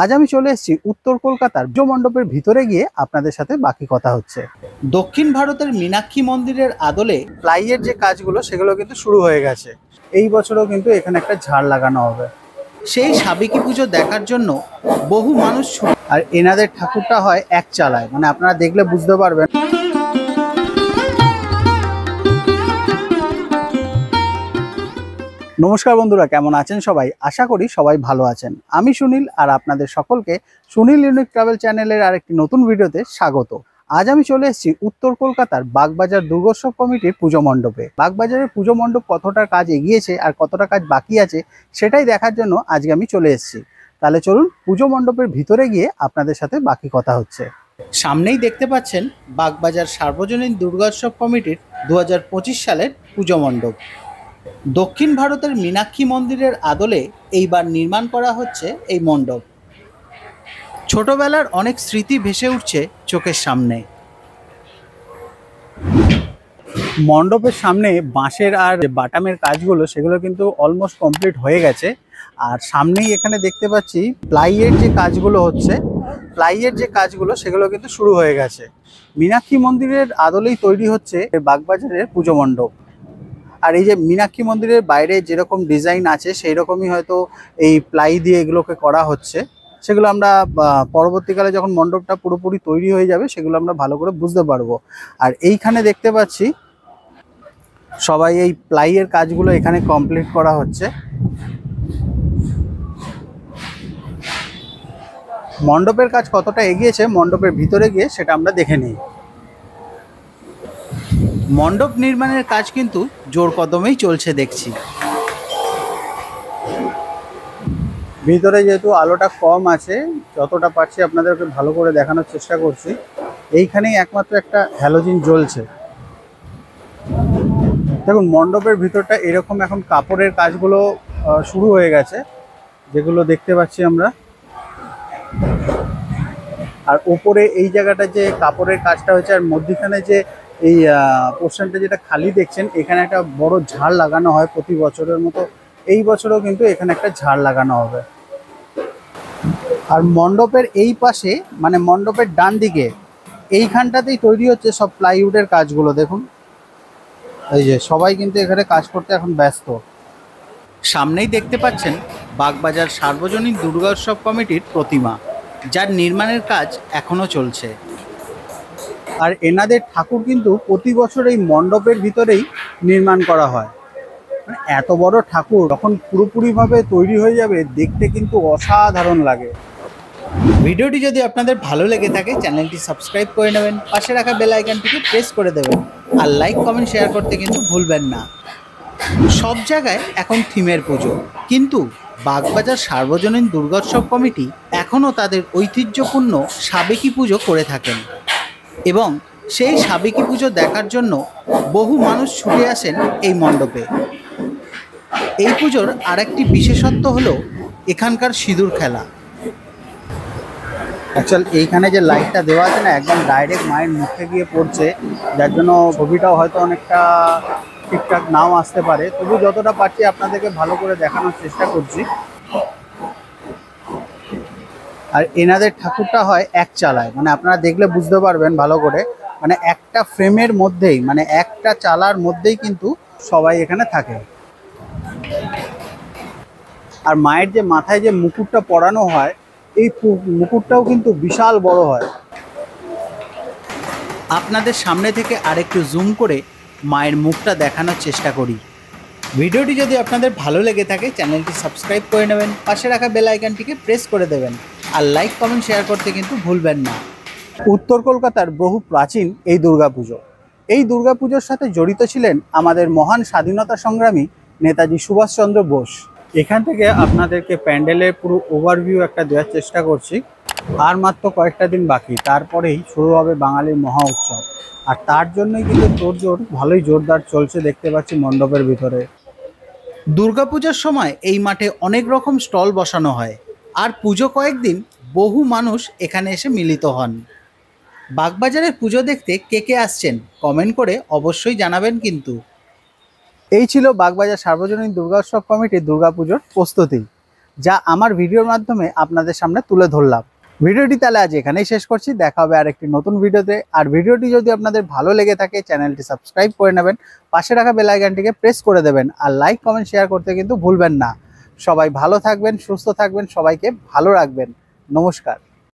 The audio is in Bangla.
আজ আমি চলে এসেছি উত্তর কলকাতার পুজো মণ্ডপের ভিতরে গিয়ে আপনাদের সাথে বাকি কথা হচ্ছে। দক্ষিণ ভারতের মীনাক্ষী মন্দিরের আদলে প্লাইয়ের যে কাজগুলো সেগুলো কিন্তু শুরু হয়ে গেছে। এই বছরও কিন্তু এখানে একটা ঝাড় লাগানো হবে। সেই সাবেকি পুজো দেখার জন্য বহু মানুষ আর এনাদের ঠাকুরটা হয় এক চালায়, মানে আপনারা দেখলে বুঝতে পারবেন। নমস্কার বন্ধুরা, কেমন আছেন সবাই? আশা করি সবাই ভালো আছেন। আমি সুনীল আর আপনাদের সকলকে সুনীল ইউনিক ট্রাভেল চ্যানেলের আরেকটি নতুন ভিডিওতে স্বাগত। আজ আমি চলে এসেছি উত্তর কলকাতার বাগবাজার দুর্গোৎসব কমিটির পুজো মণ্ডপে। বাগবাজারের পুজো মণ্ডপ কতটা কাজ এগিয়েছে আর কতটা কাজ বাকি আছে সেটাই দেখার জন্য আজকে আমি চলে এসেছি। তাহলে চলুন পুজো মণ্ডপের ভিতরে গিয়ে আপনাদের সাথে বাকি কথা হচ্ছে। সামনেই দেখতে পাচ্ছেন বাগবাজার সার্বজনীন দুর্গোৎসব কমিটির 2025 সালের পুজো মণ্ডপ। দক্ষিণ ভারতের মীনাক্ষী মন্দিরের আদলে এইবার নির্মাণ করা হচ্ছে এই মণ্ডপ। ছোটবেলার অনেক স্মৃতি ভেসে উঠছে চোখের সামনে। মণ্ডপের সামনে বাঁশের আর বাটামের কাজগুলো সেগুলো কিন্তু অলমোস্ট কমপ্লিট হয়ে গেছে। আর সামনেই এখানে দেখতে পাচ্ছি প্লাইয়ের যে কাজগুলো সেগুলো কিন্তু শুরু হয়ে গেছে। মীনাক্ষী মন্দিরের আদলেই তৈরি হচ্ছে বাগবাজারের পুজো মণ্ডপ। আর এই যে মীনাক্ষী মন্দিরের বাইরে যেরকম ডিজাইন আছে সেই রকমই হয়তো এই প্লাই দিয়ে এগুলোকে করা হচ্ছে। সেগুলো আমরা পরবর্তীকালে যখন মণ্ডপটা পুরোপুরি তৈরি হয়ে যাবে সেগুলো আমরা ভালো করে বুঝতে পারবো। আর এইখানে দেখতে পাচ্ছি সবাই এই প্লাইয়ের কাজগুলো এখানে কমপ্লিট করা হচ্ছে। মণ্ডপের কাজ কতটা এগিয়েছে মণ্ডপের ভিতরে গিয়ে সেটা আমরা দেখে নিই। মণ্ডপ নির্মাণের কাজ কিন্তু জোর কদমেই চলছে দেখছি। ভিতরে যেহেতু আলোটা কম আছে, যতটা পারছি আপনাদেরকে ভালো করে দেখানোর চেষ্টা করছি। এইখানেই একমাত্র একটা হ্যালোজিন জ্বলছে। দেখুন মণ্ডপের ভিতরটা এরকম এখন কাপড়ের কাজগুলো শুরু হয়ে গেছে, যেগুলো দেখতে পাচ্ছি আমরা। আর ওপরে এই জায়গাটা যে কাপড়ের কাজটা হয়েছে আর মধ্যখানে যে এই পোর্শনটা যেটা খালি দেখছেন, এখানে একটা বড় ঝাড় লাগানো হয় প্রতি বছরের মতো। এই বছরও কিন্তু এখানে একটা ঝাড় লাগানো হবে। আর মণ্ডপের এই পাশে মানে মণ্ডপের ডান দিকে এইখানটাতেই তৈরি হচ্ছে সব প্লাইউডের কাজগুলো। দেখুন এই যে সবাই কিন্তু এখানে কাজ করতে এখন ব্যস্ত। সামনেই দেখতে পাচ্ছেন বাগবাজার সার্বজনীন দুর্গোৎসব কমিটির প্রতিমা, যার নির্মাণের কাজ এখনো চলছে। আর এনাদের ঠাকুর কিন্তু প্রতি বছর এই মণ্ডপের ভিতরেই নির্মাণ করা হয়। মানে এত বড় ঠাকুর যখন পুরোপুরিভাবে তৈরি হয়ে যাবে দেখতে কিন্তু অসাধারণ লাগে। ভিডিওটি যদি আপনাদের ভালো লেগে থাকে চ্যানেলটি সাবস্ক্রাইব করে নেবেন, পাশে রাখা বেল আইকনটিকে প্রেস করে দেবেন আর লাইক কমেন্ট শেয়ার করতে কিন্তু ভুলবেন না। সব জায়গায় এখন থিমের পুজো, কিন্তু বাগবাজার সার্বজনীন দুর্গোৎসব কমিটি এখনও তাদের ঐতিহ্যপূর্ণ সাবেকি পুজো করে থাকেন এবং সেই সাবেকি পুজো দেখার জন্য বহু মানুষ ছুটে আসেন এই মণ্ডপে। এই পুজোর আরেকটি বিশেষত্ব হলো এখানকার সিঁদুর খেলা। অ্যাকচুয়াল এইখানে যে লাইটটা দেওয়া আছে না, একদম ডাইরেক্ট মায়ের মুখে গিয়ে পড়ছে, যার জন্য ছবিটাও হয়তো অনেকটা ঠিকঠাক নাও আসতে পারে। তবু যতটা পারছি আপনাদেরকে ভালো করে দেখানোর চেষ্টা করছি। আর এনাদের ঠাকুরটা হয় এক চালায়, মানে আপনারা দেখলে বুঝতে পারবেন ভালো করে। মানে একটা ফ্রেমের মধ্যেই, মানে একটা চালার মধ্যেই কিন্তু সবাই এখানে থাকে। আর মায়ের যে মাথায় যে মুকুটটা পরানো হয়, এই মুকুটটাও কিন্তু বিশাল বড় হয়। আপনাদের সামনে থেকে আরেকটু জুম করে মায়ের মুখটা দেখানোর চেষ্টা করি। ভিডিওটি যদি আপনাদের ভালো লেগে থাকে চ্যানেলটি সাবস্ক্রাইব করে নেবেন, পাশে রাখা বেল আইকনটিকে প্রেস করে দেবেন আর লাইক কমেন্ট শেয়ার করতে কিন্তু ভুলবেন না। উত্তর কলকাতার বহু প্রাচীন এই দুর্গাপুজো। এই দুর্গাপুজোর সাথে জড়িত ছিলেন আমাদের মহান স্বাধীনতা সংগ্রামী নেতাজি সুভাষচন্দ্র বোস। এখান থেকে আপনাদেরকে প্যান্ডেলের পুরো ওভারভিউ একটা দেওয়ার চেষ্টা করছি। আর মাত্র কয়েকটা দিন বাকি, তারপরেই শুরু হবে বাঙালির মহা উৎসব। আর তার জন্যই কিন্তু তোড়জোড় ভালোই জোরদার চলছে, দেখতে পাচ্ছি মণ্ডপের ভিতরে। দুর্গাপূজার সময় এই মাঠে অনেক রকম স্টল বসানো হয়, আর পুজো কয়েকদিন বহু মানুষ এখানে এসে মিলিত হন। বাগবাজারের পুজো দেখতে কে কে আসছেন কমেন্ট করে অবশ্যই জানাবেন কিন্তু। এই ছিল বাগবাজার সার্বজনীন দুর্গোৎসব কমিটির দুর্গাপুজোর প্রস্তুতি। যা আমার ভিডিওর মাধ্যমে আপনাদের সামনে তুলে ধরলাম। ভিডিওটি তাহলে আজ এখানেই শেষ করছি, দেখা হবে আর একটি নতুন ভিডিওতে। আর ভিডিওটি যদি আপনাদের ভালো লেগে থাকে চ্যানেলটি সাবস্ক্রাইব করে নেবেন, পাশে রাখা বেল আইকনটিকে প্রেস করে দেবেন, আর লাইক কমেন্ট শেয়ার করতে কিন্তু ভুলবেন না। সবাই ভালো থাকবেন, সুস্থ থাকবেন, সবাইকে ভালো রাখবেন। নমস্কার।